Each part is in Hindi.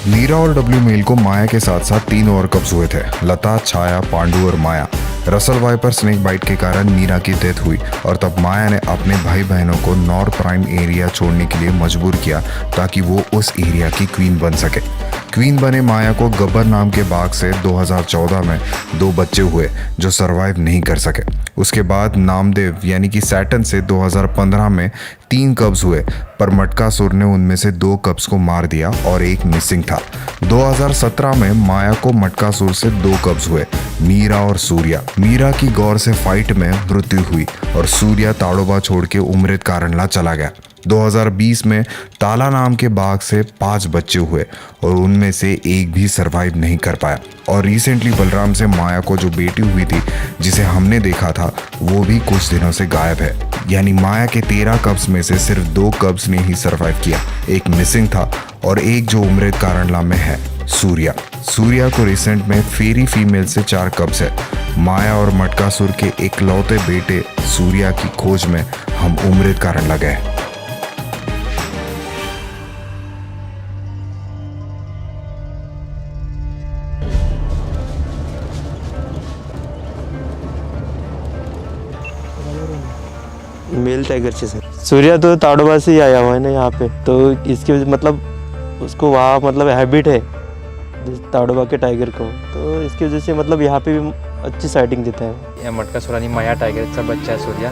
मीरा और डब्ल्यू मेल को माया के साथ साथ 3 और कब्ज हुए थे, लता, छाया, पांडु और माया। रसल वाइपर स्नेक बाइट के कारण मीरा की डेथ हुई और तब माया ने अपने भाई बहनों को नॉर्थ प्राइम एरिया छोड़ने के लिए मजबूर किया ताकि वो उस एरिया की क्वीन बन सके। क्वीन बने माया को गब्बर नाम के बाघ से 2014 में 2 बच्चे हुए जो सरवाइव नहीं कर सके। उसके बाद नामदेव यानी कि सैटर्न से 2015 में 3 कब्ज हुए, पर मटकासुर ने उनमें से 2 कब्ज को मार दिया और एक मिसिंग था। 2017 में माया को मटकासुर से 2 कब्ज हुए, मीरा और सूर्या। मीरा की गौर से फाइट में मृत्यु हुई और सूर्या ताड़ोबा छोड़ के उम्रेद कारंडला चला गया। 2020 में ताला नाम के बाघ से 5 बच्चे हुए और उनमें से एक भी सरवाइव नहीं कर पाया। और रिसेंटली बलराम से माया को जो बेटी हुई थी जिसे हमने देखा था, वो भी कुछ दिनों से गायब है। यानी माया के 13 कब्ज में से सिर्फ 2 कब्ज ने ही सरवाइव किया, एक मिसिंग था और एक जो उम्रेद कारंडला में है, सूर्या। सूर्या को रिसेंट में फेरी फीमेल से 4 कब्ज है। माया और मटकासुर के इकलौते बेटे सूर्या की खोज में हम उम्रेद कारंडला गए। मेल टाइगर से सर। सूर्या तो ताड़ोबा से ही आया हुआ है ना यहाँ पे, तो इसकी मतलब उसको वहाँ मतलब हैबिट है ताड़ोबा के टाइगर को, तो इसकी वजह से मतलब यहाँ पे भी अच्छी साइटिंग देता है। या मटकासुर आणि माया टायगरचा बच्चा सूर्या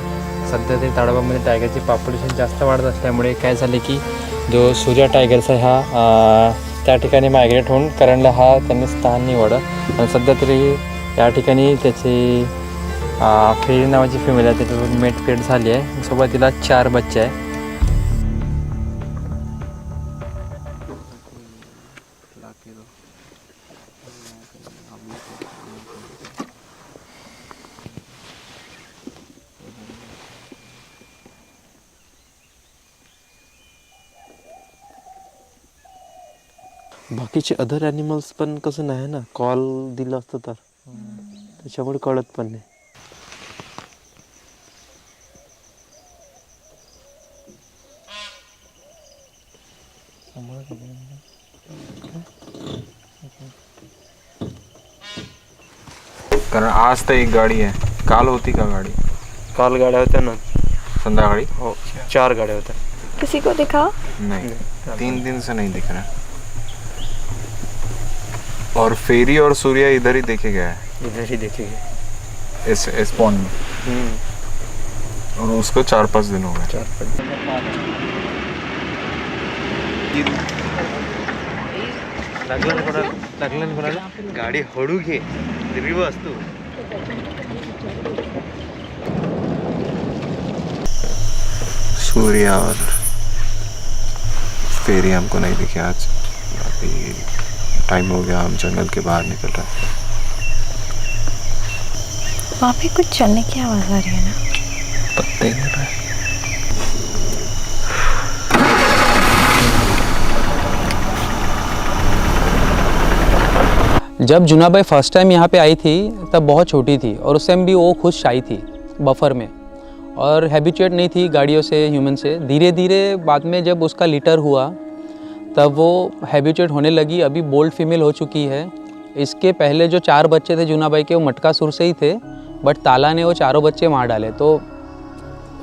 सध्या तरी ताडोबामध्ये टायगरची पॉप्युलेशन जास्त वाढत असल्यामुळे काय झाले की जो सूर्या टायगरचा हा त्या ठिकाणी मायग्रेट होऊन करंडला हा त्यांनी स्थान निवडलं आणि सध्या तरी या ठिकाणी त्याची फेरी नावाची फिमेल आहे त्याच्यावर मेट क्रिएट झाली आहे, सोबत तिला 4 बच्चे आहे। बाकीचे अदर ॲनिमल्स पण कसं नाही ना, कॉल दिलं असतं तर त्याच्यामुळे कळत पण नाही। कारण आज तर एक गाडी आहे, काल होती का गाडी? काल गाड्या होत्या ना संध्याकाळी? हो 4 गाड्या होत्या। किसी को दिखा? नहीं, 3 दिन से नहीं दिख रहा। और फेरी और सूर्या इधर ही देखे गया है, इधर ही देखेंगे इस पॉन्ड में। और उसको 4-5 दिन हो गए। गाडी हळू घे, रिवर्स तू। सूर्या और फेरी हमको नहीं दिखे आज। अभी टाइम हो गया, हम जंगल के बाहर निकल रहे हैं। वहाँ पे कुछ चलने की आवाज़ आ रही है ना? पत्ते गिर रहे हैं। जब जुनाबाई फर्स्ट टाइम यहाँ पे आई थी तब बहुत छोटी थी और उस टाइम भी वो खुद शाई थी बफर में और हैबिचुएट नहीं थी गाड़ियों से, ह्यूमन से। धीरे धीरे बाद में जब उसका लिटर हुआ तब वो हैबिचुएट होने लगी, अभी बोल्ड फीमेल हो चुकी है। इसके पहले जो 4 बच्चे थे जुनाबाई के, वो मटकासुर से ही थे, बट ताला ने वो 4 बच्चे मार डाले। तो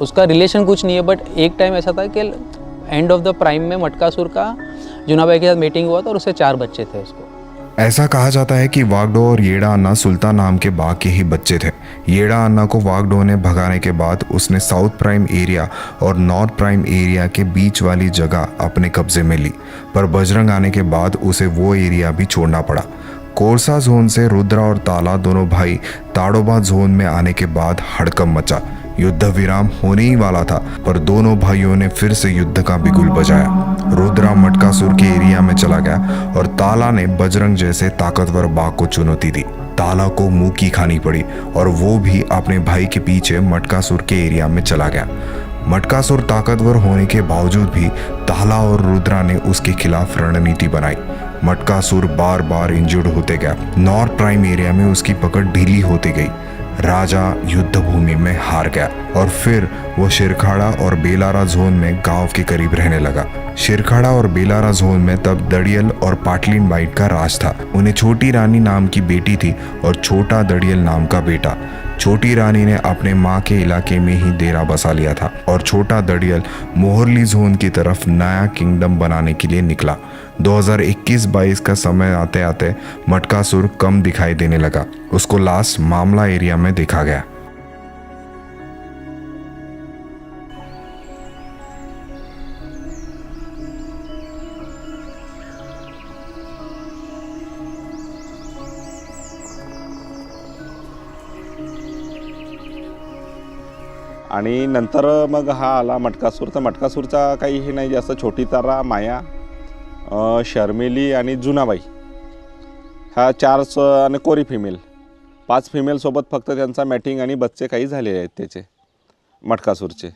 उसका रिलेशन कुछ नहीं है, बट एक टाइम ऐसा था कि एंड ऑफ द प्राइम में मटकासुर का जुनाबाई के साथ मीटिंग हुआ था और उससे 4 बच्चे थे उसको। ऐसा कहा जाता है कि वागडो और येड़ा अन्ना सुल्तान नाम के बाघ के ही बच्चे थे। येड़ा अन्ना को वागडो ने भगाने के बाद उसने साउथ प्राइम एरिया और नॉर्थ प्राइम एरिया के बीच वाली जगह अपने कब्जे में ली, पर बजरंग आने के बाद उसे वो एरिया भी छोड़ना पड़ा। कोरसा जोन से रुद्रा और ताला दोनों भाई ताड़ोबा जोन में आने के बाद हड़कंप मचा। युद्ध विराम होने ही वाला था, पर दोनों भाइयों ने फिर से युद्ध का बिगुल बजाया। रुद्रा मटकासुर के एरिया में चला गया और ताला ने बजरंग जैसे ताकतवर बाघ को चुनौती दी। ताला को मुंह की खानी पड़ी और वो भी अपने भाई के पीछे मटकासुर के एरिया में चला गया। मटकासुर ताकतवर होने के बावजूद भी ताला और रुद्रा ने उसके खिलाफ रणनीति बनाई। मटकासुर बार बार इंजर्ड होते गया। नॉर्थ प्राइम एरिया में उसकी पकड़ ढीली होती गई। राजा युद्ध भूमि में हार गया और फिर वो शिरखाड़ा और बेलारा जोन में गांव के करीब रहने लगा। शिरखाड़ा और बेलारा जोन में तब दड़ियल और पाटलिन बाइट का राज था। उन्हें छोटी रानी नाम की बेटी थी और छोटा दड़ियल नाम का बेटा। छोटी रानी ने अपने माँ के इलाके में ही डेरा बसा लिया था और छोटा दड़ियल मोहरली जोन की तरफ नया किंगडम बनाने के लिए निकला। 2021-22 का समय आते आते मटकासुर कम दिखाई देने लगा। उसको लास्ट मामला एरिया में देखा गया। आणि नंतर मग हा आला मटकासूर। तर मटकासूरचा काही हे नाही जास्त, छोटी तारा, माया, शर्मिली आणि जुनाबाई ह्या 4 आणि कोरी फिमेल, 5 फिमेलसोबत फक्त त्यांचा मॅटिंग आणि बच्चे काही झालेले आहेत त्याचे मटकासूरचे।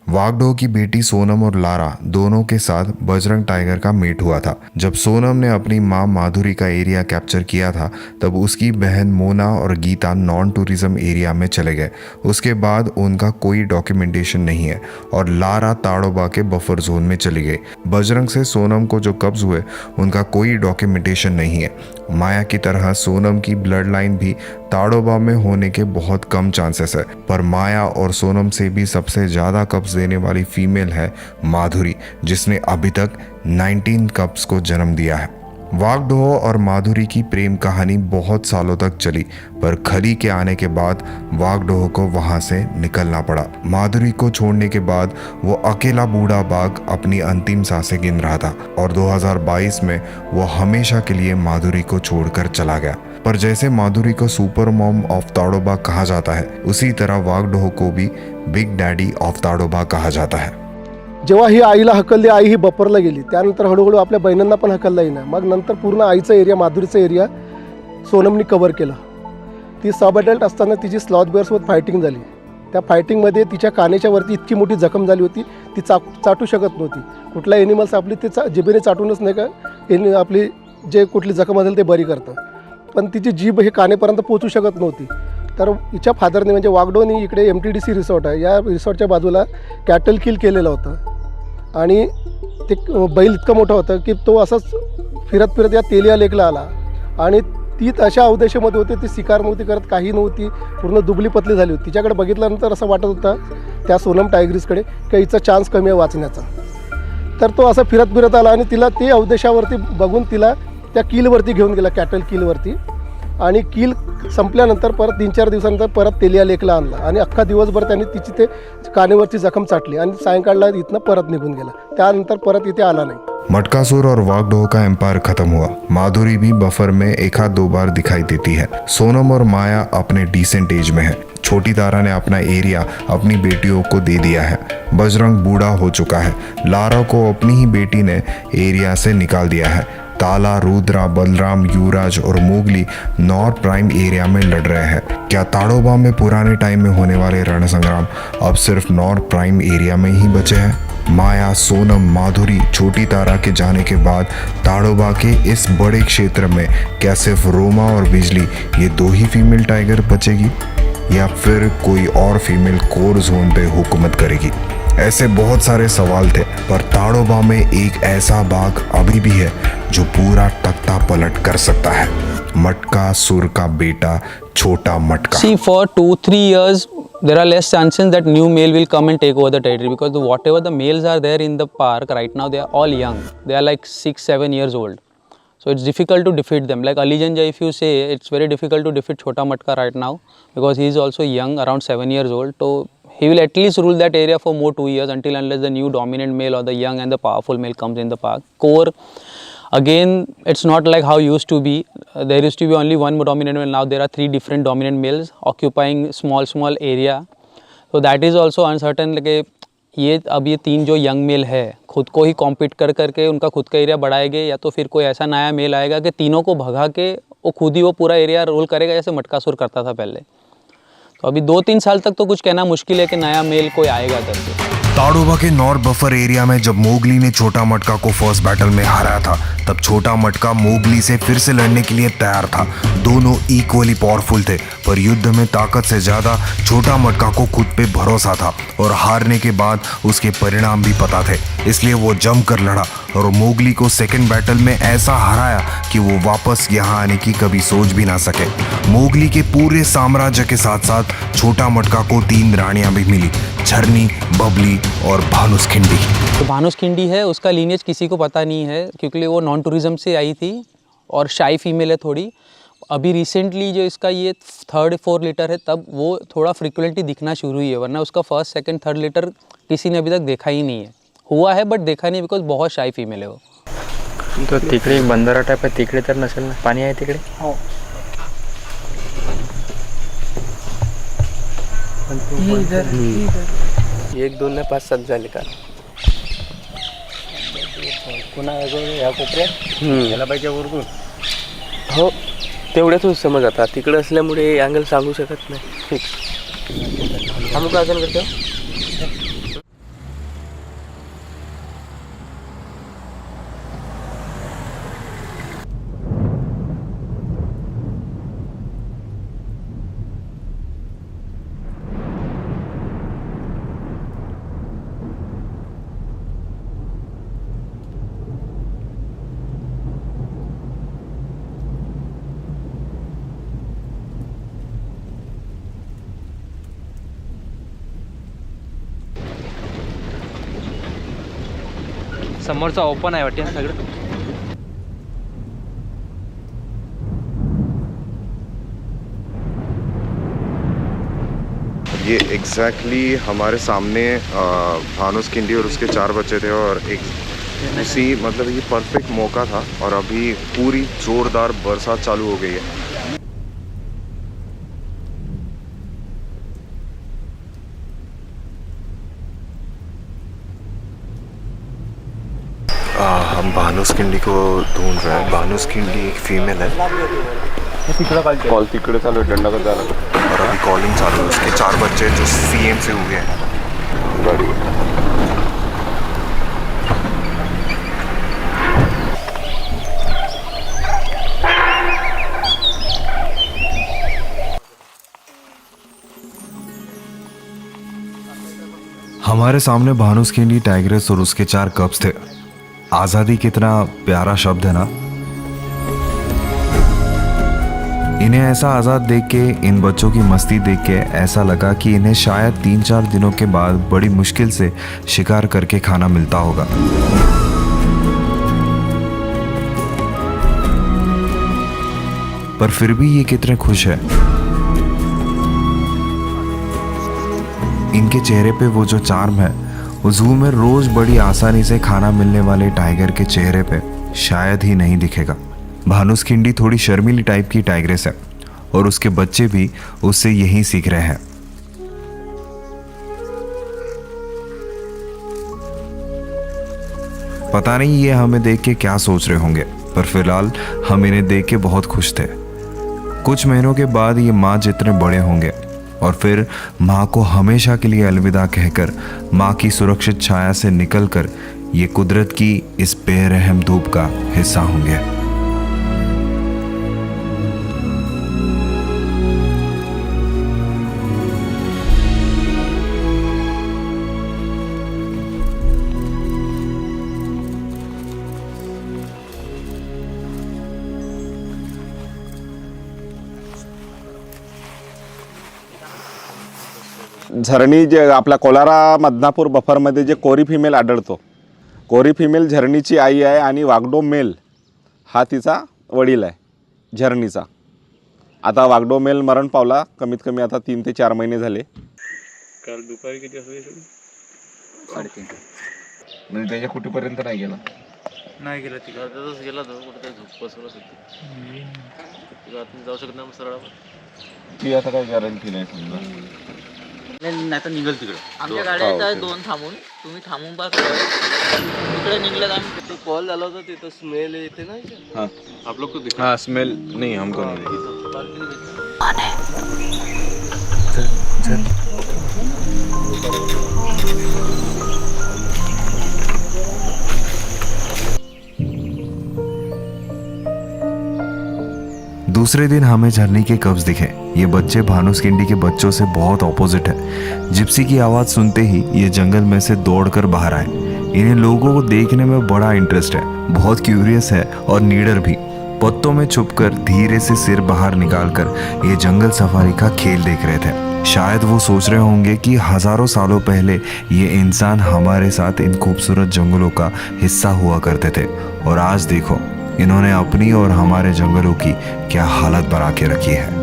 वागडोह की बेटी सोनम और लारा दोनों के साथ बजरंग टाइगर का मेट हुआ था। जब सोनम ने अपनी मां माधुरी का एरिया कैप्चर किया था तब उसकी बहन मोना और गीता नॉन टूरिज्म एरिया में चले गए। उसके बाद उनका कोई डॉक्यूमेंटेशन नहीं है और लारा ताड़ोबा के बफर जोन में चली गई। बजरंग से सोनम को जो कब्ज हुए उनका कोई डॉक्यूमेंटेशन नहीं है। माया की तरह सोनम की ब्लड लाइन भी ताड़ोबा में होने के बहुत कम चांसेस है, पर माया और सोनम से भी सबसे ज़्यादा कब्ज देने वाली फीमेल है माधुरी, जिसने अभी तक 19 कब्ज को जन्म दिया है। वागडोह और माधुरी की प्रेम कहानी बहुत सालों तक चली, पर खली के आने के बाद वागडोह को वहां से निकलना पड़ा। माधुरी को छोड़ने के बाद वो अकेला बूढ़ा बाघ अपनी अंतिम सांसें गिन रहा था और 2022 में वो हमेशा के लिए माधुरी को छोड़कर चला गया। पर जैसे माधुरी को सुपर मॉम ऑफ ताड़ोबा कहा जाता है, उसी तरह वागडोह को भी बिग डॅडी ऑफ ताड़ोबा कहा जाता है। जेव्हा ही आईला हकलली, आई ही बपरला गेली, त्यानंतर हळूहळू आपल्या बहिणींना पण हकलला येईना। मग नंतर पूर्ण आईचा एरिया, माधुरीचा एरिया सोनमनी कव्हर केला। ती सब अडल्ट असताना तिची स्लॉथ बेअरसोबत फायटिंग झाली। त्या फायटिंगमध्ये तिच्या कानेच्या वरती इतकी मोठी जखम झाली होती, ती चाटू शकत नव्हती। कुठला ॲनिमल्स आपली ते जिभेने चाटूनच नाही का आपली जे कुठली जखम असेल ते बरी करतं, पण तिची जीभ हे कानेपर्यंत पोहोचू शकत नव्हती। तर हिच्या फादरने म्हणजे वागडोनी इकडे MTDC रिसॉर्ट आहे, या रिसॉर्टच्या बाजूला कॅटल किल केलेला होता आणि ते बैल इतका मोठा होता की तो असाच फिरत फिरत या तेलिया लेकला आला आणि ती अशा अवदेशामध्ये होती, ती शिकार नव्हती करत, काही नव्हती, पूर्ण दुबली पतली झाली होती। तिच्याकडे बघितल्यानंतर असं वाटत होतं त्या सोनम टायग्रीसकडे की हिचा चान्स कमी आहे वाचण्याचा। तर तो असा फिरत फिरत आला आणि तिला ते अवदेशावरती बघून तिला त्या किलवरती घेऊन गेला, कॅटल किलवरती, आणि किल संपल्यानंतर परत 3-4 दिवसानंतर परत तेलिया लेकला आणला आणि अख्खा दिवसभर त्यांनी तिची ते कानेवरची जखम चाटली आणि सायंकाळला इथनं परत निघून गेला। त्यानंतर परत इथे आला नाही। मटकासुर और वागडोह का एम्पायर खत्म हुआ। माधुरी भी बफर में 1-2 बार दिखाई देती है। सोनम और माया अपने डिसेंट एज में है। छोटी तारा ने अपना एरिया अपनी बेटियों को दे दिया है। बजरंग बूढ़ा हो चुका है। लारा को अपनी ही बेटी ने एरिया से निकाल दिया है। ताला, रुद्रा, बलराम, युवराज और मोगली नॉर्थ प्राइम एरिया में लड़ रहे हैं। क्या ताड़ोबा में पुराने टाइम में होने वाले रण संग्राम अब सिर्फ नॉर्थ प्राइम एरिया में ही बचे हैं? माया, सोनम, माधुरी, छोटी तारा के जाने के बाद ताड़ोबा के इस बड़े क्षेत्र में क्या सिर्फ रोमा और बिजली ये 2 ही फीमेल टाइगर बचेगी या फिर कोई और फीमेल कोर जोन पे हुकूमत करेगी? ऐसे बहुत सारे सवाल थे, पर ताड़ोबा में एक ऐसा बाघ अभी भी है जो पूरा तख्ता पलट कर सकता है। मटकासुर का बेटा छोटा मटका। See, for 2-3 years there are less chances that new male will come and take over the territory, because whatever the males are there in the park right now, they are all young. They are like 6-7 years old. So it's difficult to defeat them. Like Ali Janja, if you say, it's very difficult to defeat Chota Matka right now because he is also young, around 7 years old. So he will at least rule that area for more 2 years until unless the new dominant male or the young and the powerful male comes in the park. Core, again, it's not like how used to be. There used to be only one dominant male. Now there are 3 different dominant males occupying small area. So that is also uncertain. Like ये अब ये 3 जो यंग मेल है खुद को ही कॉम्पीट कर करके उनका खुद का एरिया बढ़ाएंगे, या तो फिर कोई ऐसा नया मेल आएगा कि तीनों को भगा के वो खुद ही वो पूरा एरिया रोल करेगा जैसे मटकासुर करता था पहले। तो अभी 2-3 साल तक तो कुछ कहना मुश्किल है कि नया मेल कोई आएगा करके। ताडोबा के नॉर्थ बफर एरिया में जब मोगली ने छोटा मटका को फर्स्ट बैटल में हराया था, तब छोटा मटका मोगली से फिर से लड़ने के लिए तैयार था। दोनों इक्वली पावरफुल थे, पर युद्ध में ताकत से ज्यादा छोटा मटका को खुद पे भरोसा था और हारने के बाद उसके परिणाम भी पता थे, इसलिए वो जमकर लड़ा और मोगली को सेकंड बैटल में ऐसा हराया कि वो वापस यहाँ आने की कभी सोच भी ना सके। मोगली के पूरे साम्राज्य के साथ साथ छोटा मटका को 3 रानियां भी मिली, झरनी, बबली और भानुसखिंडी। तो भानुसखिंडी है, उसका लीनेज किसी को पता नहीं है क्योंकि वो नॉन टूरिज्म से आई थी और शाई फीमेल है थोड़ी। अभी रिसेंटली जो इसका ये 3-4 लीटर है तब वो थोड़ा फ्रिक्वेंटली दिखना शुरू हुई है, वरना उसका फर्स्ट सेकंड 3rd लीटर किसी ने अभी तक देखा ही नहीं है। हुआ है बट देखा नहीं, बिकॉज बहुत शाई फीमेल है वो। तो तिकडे बंधारा टाइप आहे, तिकडे तर नसेल ना, पाणी आहे तिकडे? हो. 1-2 ने 5-7 झाले का? पुन्हा या कोपऱ्यात याला पाहिजे वरतून. हो, तेवढ्याच समज आता तिकडे असल्यामुळे अँगल सांगू शकत नाही फिक्स. आम्ही काय करतो? समोरचा ओपन आहे वाटते सगळं. ये एग्जैक्टली हमारे सामने भानुसखिंडी और उसके 4 बच्चे थे और एक उसी मतलब ये परफेक्ट मौका था और अभी पूरी जोरदार बरसात चालू हो गई है। हम भानुसखिंडी को ढूंढ रहे हैं। भानुसखिंडी एक फीमेल है कॉल तिकडे चालू आहे, दंडा झाला और अभी कॉलिंग चालू है। उसके 4 बच्चे जो सीएम से हुए हैं। हमारे सामने भानुसखिंडी टाइग्रेस और उसके 4 कब्स थे। आज़ादी कितना प्यारा शब्द है ना। इन्हें ऐसा आज़ाद देख के, इन बच्चों की मस्ती देख के ऐसा लगा कि इन्हें शायद 3-4 दिनों के बाद बड़ी मुश्किल से शिकार करके खाना मिलता होगा। पर फिर भी ये कितने खुश है। इनके चेहरे पे वो जो चार्म है, वो ज़ू में रोज बड़ी आसानी से खाना मिलने वाले टाइगर के चेहरे पे शायद ही नहीं दिखेगा। भानुसखिंडी थोड़ी शर्मीली टाइप की टाइग्रेस है और उसके बच्चे भी उससे यही सीख रहे हैं। पता नहीं ये हमें देख के क्या सोच रहे होंगे, पर फिलहाल हम इन्हें देख के बहुत खुश थे। कुछ महीनों के बाद ये माँ जितने बड़े होंगे और फिर माँ को हमेशा के लिए अलविदा कहकर माँ की सुरक्षित छाया से निकलकर ये कुदरत की इस बेरहम धूप का हिस्सा होंगे। झरणी जे आपल्या कोलारा मदनापूर बफरमध्ये जे कोरी फिमेल आढळतो, कोरी फिमेल झरणीची आई आहे आणि वागडो मेल हा तिचा वडील आहे झरणीचा. आता वागडो मेल मरण पावला, कमीत कमी आता 3 ते 4 महिने झाले. काल दुपारी किती वाजता? 3:30. म्हणजे त्याच्या कुठेपर्यंत नाही गेला? नाही गेला तिकडे. तसंच गेला तो कुठे झोप बसवलं होती. तिकडे जाऊ शकत नाही सरळ. ती आता काही गॅरंटी नाही समजा. नाही तर निघल तिकडे आमच्या गाड्या आहेत 2 थांबून तुम्ही थांबून बघा तिकडे निघलं आम्ही तो कॉल झाला होता तिथं स्मेल येते ना हाँ आप लोग को दिखा हाँ स्मेल नहीं हमको नहीं दूसरे दिन हमें झरने के कब्ज दिखे। ये बच्चे भानुसकिंडी के बच्चों से बहुत ऑपोजिट है। जिप्सी की आवाज़ सुनते ही ये जंगल में से दौड़कर बाहर आए। इन्हें लोगों को देखने में बड़ा इंटरेस्ट है, बहुत क्यूरियस है और नीडर भी। पत्तों में छुपकर धीरे से सिर बाहर निकालकर ये जंगल सफारी का खेल देख रहे थे। शायद वो सोच रहे होंगे कि हजारों सालों पहले ये इंसान हमारे साथ इन खूबसूरत जंगलों का हिस्सा हुआ करते थे और आज देखो इन्होंने अपनी और हमारे जंगलों की क्या हालत बना के रखी है।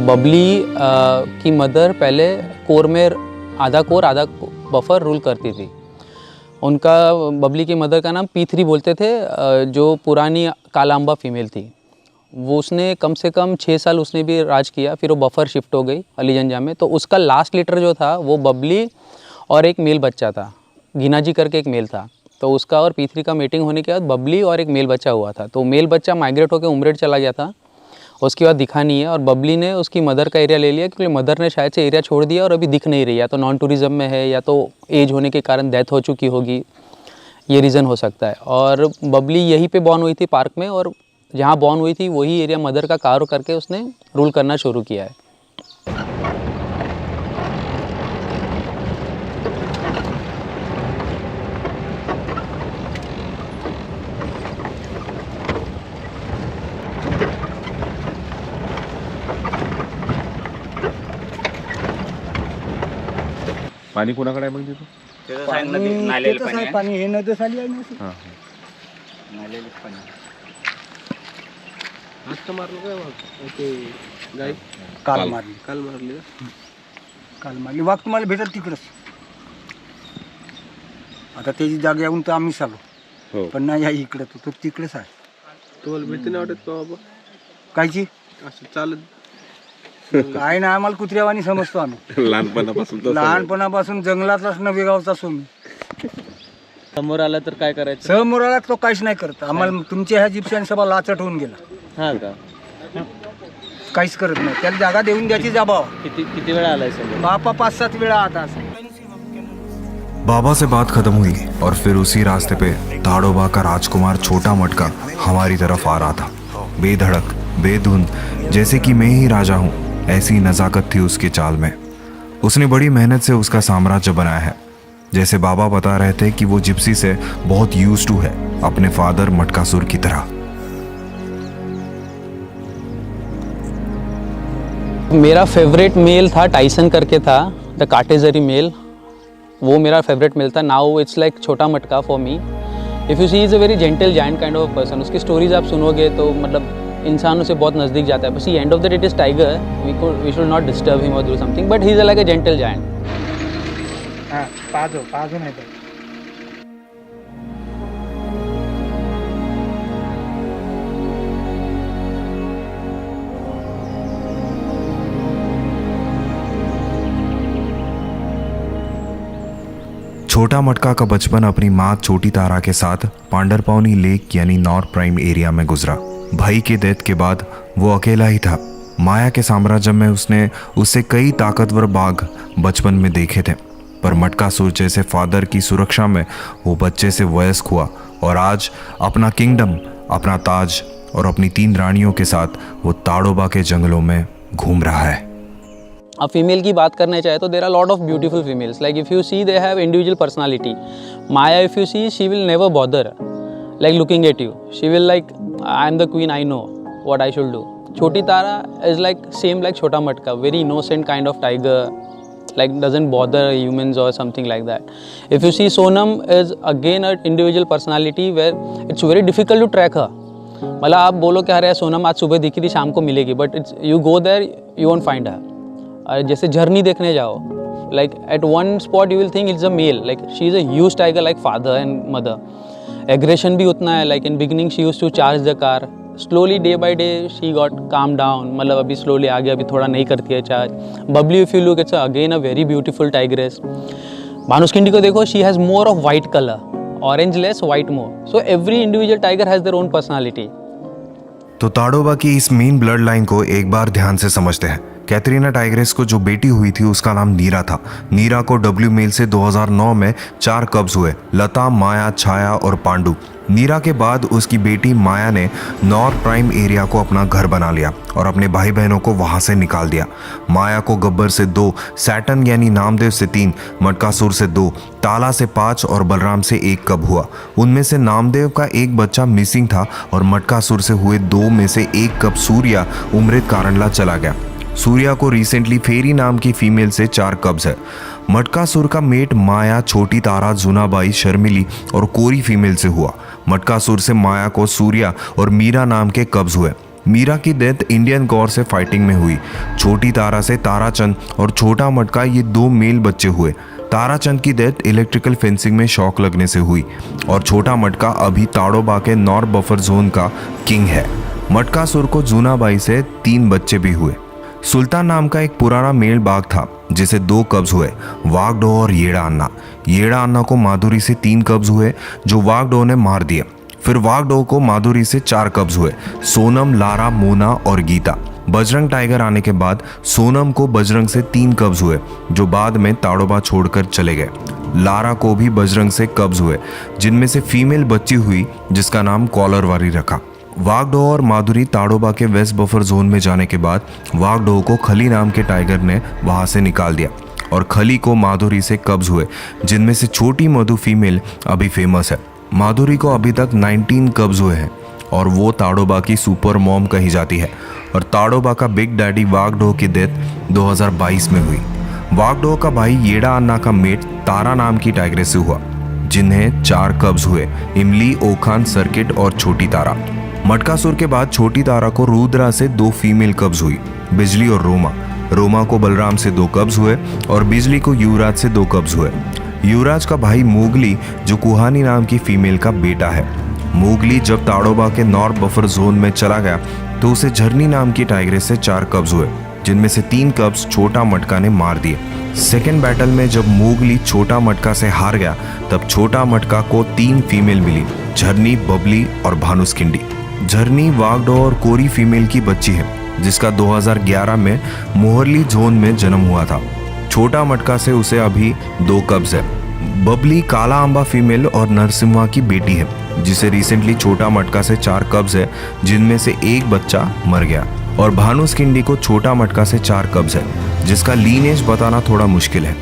बबली की मदर पहले कोर में आधा बफर रूल करती थी। उनका बबली की मदर का नाम P3 बोलते थे, जो पुरानी कालांबा फीमेल थी। वो उसने कम से कम 6 साल उसने भी राज किया, फिर वो बफर शिफ्ट हो गई अलीजंजा में। तो उसका लास्ट लीटर जो था वो बबली और एक मेल बच्चा था, गिनाजी करके एक मेल था। तो उसका और P3 का मीटिंग होने के बाद बबली और एक मेल बच्चा हुआ था। तो मेल बच्चा माइग्रेट होकर उमरेड चला गया था, उसके बाद दिखा नहीं है और बबली ने उसकी मदर का एरिया ले लिया, क्योंकि मदर ने शायद से एरिया छोड़ दिया और अभी दिख नहीं रही, या तो नॉन टूरिज़्म में है या तो एज होने के कारण डेथ हो चुकी होगी, ये रीज़न हो सकता है। और बबली यहीं पे बॉर्न हुई थी पार्क में, और जहाँ बॉर्न हुई थी वही एरिया मदर का कार्व करके उसने रूल करना शुरू किया है। पाणी कोणाकडे आहे मग तिथं पाणी हे नदी खाली आहे ना हां नालेलं पाणी हात मारलं काय मग ते गाय काल मारली वाघ तुम्हाला भेटत तिकडच आता त्याची जागा येऊन तर आम्हीच आलो पण नाही आहे इकडे तो तिकडेच आहे तुम्हाला भीती नाही वाटत बाबा कायची असं चालत काय ना आम्हाला कुत्र्यावानी समजतो आम्ही लहानपणापासून जंगलातलाच नवी गावचा असो मी समोर आला तर काय करायचं समोर आला तो काहीच नाही करत आम्हाला तुमच्या ह्या जिप्सी सभा लाचट होऊन गेला हा का काहीच करत नाही त्याला जागा देऊन द्यायची जाबा किती वेळा आलाय समोर बापा 5-7 वेळा आता बाबा से बात खत्म हुई और फिर उसी रास्ते पे ताड़ोबा का राजकुमार छोटा मटका हमारी तरफ आ रहा था। बेधड़क बेधुन, जैसे कि मैं ही राजा हूँ, ऐसी नज़ाकत थी उसकी चाल में। उसने बड़ी मेहनत से उसका साम्राज्य बनाया है। जैसे बाबा बता रहे थे कि वो जिप्सी से बहुत यूज्ड टू है, अपने फादर मटकासुर की तरह। मेरा फेवरेट मेल था, टाइसन करके था, द काटेजरी मेल। वो मेरा फेवरेट मेल था। Now it's like Chhota Matka for me. If you see is a very gentle giant kind of person. उसकी स्टोरीज आप सुनोगे तो मतलब इंसानों से बहुत नज़दीक जाता है। बस end of the day it is tiger, we should not disturb him और do something, but he is like a gentle giant. हां पाजो नाही तर छोटा मटका का बचपन अपनी माँ छोटी तारा के साथ पांडरपावनी लेक यानी नॉर्थ प्राइम एरिया में गुजरा। भाई के डेथ के बाद वो अकेला ही था। माया के साम्राज्य में उससे कई ताकतवर बाघ बचपन में देखे थे, पर मटकासुर जैसे फादर की सुरक्षा में वो बच्चे से वयस्क हुआ और आज अपना किंगडम, अपना ताज और अपनी 3 रानियों के साथ वो ताड़ोबा के जंगलों में घूम रहा है। अब फीमेल की बात करने चाहे तो there are lot of beautiful females. Like if you see they have individual personality. Maya if you see she will never bother like looking at you. She will like I am the queen, I know what I should do. Chhoti Tara is like same like Chhota Matka, very innocent kind of tiger, like doesn't bother humans or something like that. If you see Sonam is again an individual personality where it's very difficult to track her. मतलब आप बोलो क्या अरे सोनम आज सुबह दिखी थी शाम को मिलेगी, but it's you go there you won't find her. जैसे झरनी देखने जाओ, like at one spot you will think it's a male, like she is a huge tiger like father and mother. Aggression भी उतना है, like in beginning she used to charge the car, slowly day by day she got calm down, मतलब अभी स्लोली आगे अभी थोड़ा नहीं करती है charge. Bubbly if you look it's again a very beautiful tigress. Bhanuskhindi को देखो, she has more of white colour, orange less white more. So every individual tiger has their own personality. तो ताडोबा की इस मेन ब्लड लाइन को एक बार ध्यान से समझते हैं. कैटरीना टाइग्रेस को जो बेटी हुई थी उसका नाम नीरा था. नीरा को डब्ल्यू मेल से 2009 में 4 कब्ज हुए, लता, माया, छाया और पांडु. नीरा के बाद उसकी बेटी माया ने नॉर्थ प्राइम एरिया को अपना घर बना लिया और अपने भाई बहनों को वहां से निकाल दिया. माया को गब्बर से 2, सैटर्न यानी नामदेव से 3, मटकासुर से 2, ताला से 5 और बलराम से 1 कब हुआ. उनमें से नामदेव का एक बच्चा मिसिंग था और मटकासुर से हुए 2 में से 1 कब सूर्या उम्रित कारणला चला गया. सूर्या को रिसेंटली फेरी नाम की फीमेल से 4 कब्ज है. मटकासुर का मेट माया, छोटी तारा, जुनाबाई, शर्मिली और कोरी फीमेल से हुआ. मटकासुर से माया को सूर्या और मीरा नाम के कब्ज हुए. मीरा की डेथ इंडियन गौर से फाइटिंग में हुई. छोटी तारा से ताराचंद और छोटा मटका ये 2 मेल बच्चे हुए. ताराचंद की डेथ इलेक्ट्रिकल फेंसिंग में शॉक लगने से हुई और छोटा मटका अभी ताड़ोबा के नॉर्थ बफर जोन का किंग है. मटकासुर को जूनाबाई से 3 बच्चे भी हुए. सुल्तान नाम का एक पुराना मेल बाघ था जिसे 2 कब्ज हुए, वागडो और येड़ा अन्ना. येड़ा अन्ना को माधुरी से 3 कब्ज हुए जो वागडो ने मार दिया. फिर वागडो को माधुरी से 4 कब्ज हुए, सोनम, लारा, मोना और गीता. बजरंग टाइगर आने के बाद सोनम को बजरंग से 3 कब्ज हुए जो बाद में ताड़ोबा छोड़कर चले गए. लारा को भी बजरंग से कब्ज हुए जिनमें से फीमेल बच्ची हुई जिसका नाम कॉलरवारी रखा. वागडो और माधुरी ताड़ोबा के वेस्ट बफर जोन में जाने के बाद वागडो को खली नाम के टाइगर ने वहां से निकाल दिया और खली को माधुरी से कब्ज हुए जिनमें से छोटी मधु फीमेल अभी फेमस है. माधुरी को अभी तक 19 कब्ज हुए हैं और वो ताड़ोबा की सुपर मॉम कही जाती है. और ताड़ोबा का बिग डैडी वागडो की डेथ 2022 में हुई. वागडो का भाई येड़ा अन्ना का मेट तारा नाम की टाइग्रेस से हुआ जिन्हें 4 कब्ज हुए, इमली, ओखान, सर्किट और छोटी तारा. मटकासुर के बाद छोटी तारा को रुद्रा से 2 फीमेल कब्ज हुई, बिजली और रोमा. रोमा को बलराम से 2 कब्ज हुए और बिजली को युवराज से 2 कब्ज हुए. युवराज का भाई मोगली जो कुहानी नाम की फीमेल का बेटा है. मोगली जब ताड़ोबा के नॉर्थ बफर जोन में चला गया तो उसे झरनी नाम की टाइग्रेस से 4 कब्ज हुए जिनमें से 3 कब्ज छोटा मटका ने मार दिए. सेकेंड बैटल में जब मोगली छोटा मटका से हार गया तब छोटा मटका को 3 फीमेल मिली, झरनी, बबली और भानुस्किंडी. झरनी वागडो और कोरी फीमेल की बच्ची है जिसका 2011 में मोहरली जोन में जन्म हुआ था. छोटा मटका से उसे अभी 2 कब्ज है. बबली काला अंबा फीमेल और नरसिम्हा की बेटी है जिसे रिसेंटली छोटा मटका से 4 कब्ज है जिनमें से 1 बच्चा मर गया. और भानुस्किंडी को छोटा मटका से 4 कब्ज है जिसका लीनेज बताना थोड़ा मुश्किल है.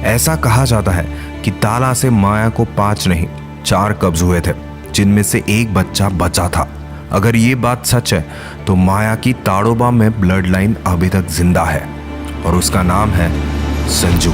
ऐसा कहा जाता है कि ताला से माया को 5 नहीं 4 कब्ज हुए थे जिनमें से 1 बच्चा बचा था. अगर ये बात सच है तो माया की ताड़ोबा में ब्लड लाइन अभी तक जिंदा है और उसका नाम है संजू.